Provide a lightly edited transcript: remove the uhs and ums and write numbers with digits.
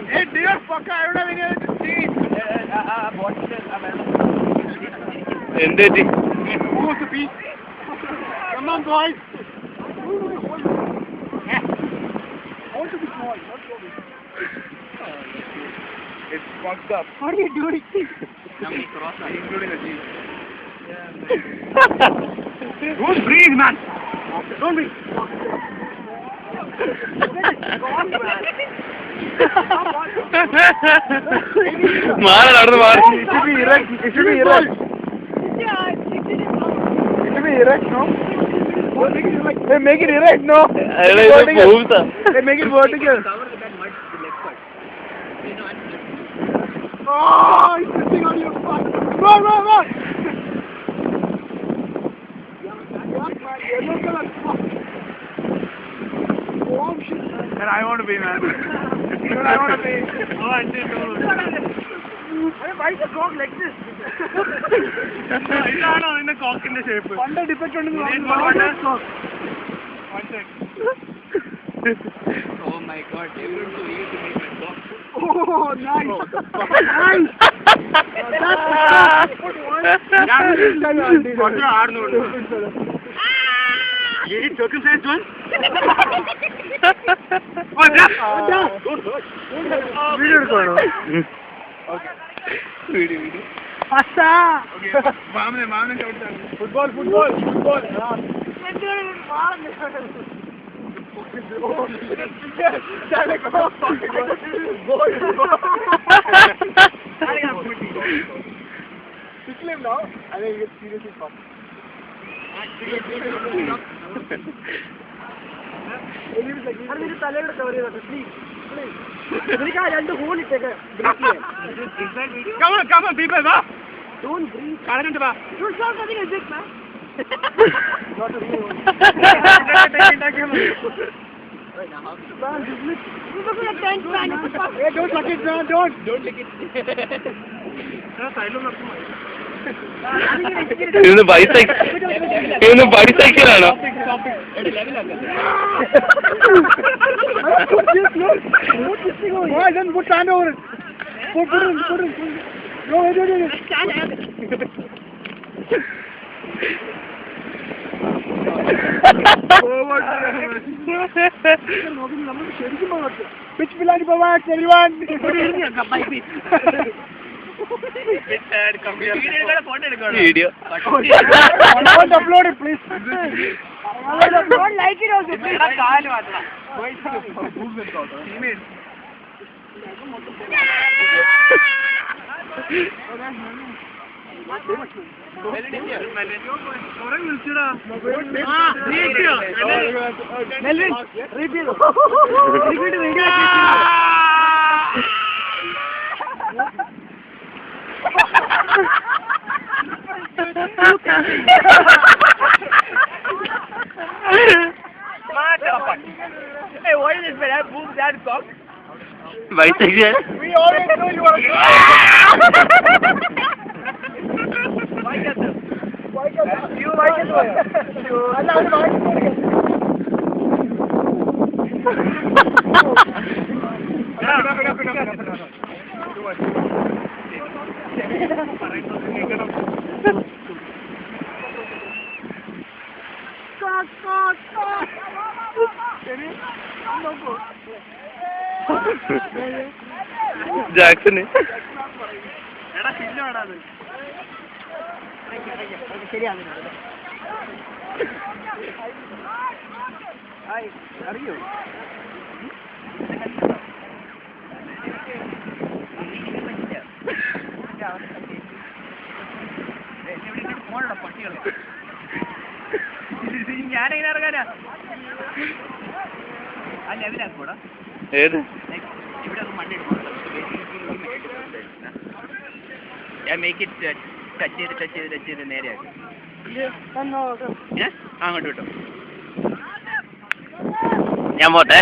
Hey dear fucker, I don't have any other seat. Endedi. Who wants to be? Come on, boys. I want to be small, not so big. It's fucked up. What are you doing? Including the cheese. Don't breathe, man. Don't breathe. മാറി നടന്ന് മാറി. It should be erect. It should be erect. It should be erect, no? Hey, make it erect, no? Hey, make it vertical. Oh, it's sitting on your butt. Run, run, run! Yellow color. Oh, shit. And I want to be, man. I want to be. Oh, I did too. Why is the cock like this? No, in the cock in the shape. Under defect on the cock. One sec. Oh my god, everyone so eager to make my cock. Oh, nice. Nice. You need circumcised one? What's that? Don't hurt. Video. Okay. Video. Pasta. Okay. Mom, football. Tickle him now, and then he gets seriously fucked. Come on, people, va. Don't breathe. You're so nothing is it, man. Not a real one. Hey, don't suck it, man. Don't lick it. ഇന്ന് ബൈസൈക്കിളാണോ? Why then put hand over it? Put it. No. Pitch Pilani Pavax, everyone. Video. Don't upload it, please. Don't like it also. Melvin, repeat. Hey, what is this, man? I have boobs and cock. Bicycle. We always know you are. You like it? ജാക്സന് അറിയോ ഞാനെങ്ങനെ ഇറങ്ങാനാ ആ ലെവലാക്കൂടാ ഏത് ഇവിടെ മണ്ണ് ഞാൻ make it touch ചെയ്ത് നേരെയാക്കി അങ്ങോട്ട് വിട്ടോ ഞാൻ പോട്ടെ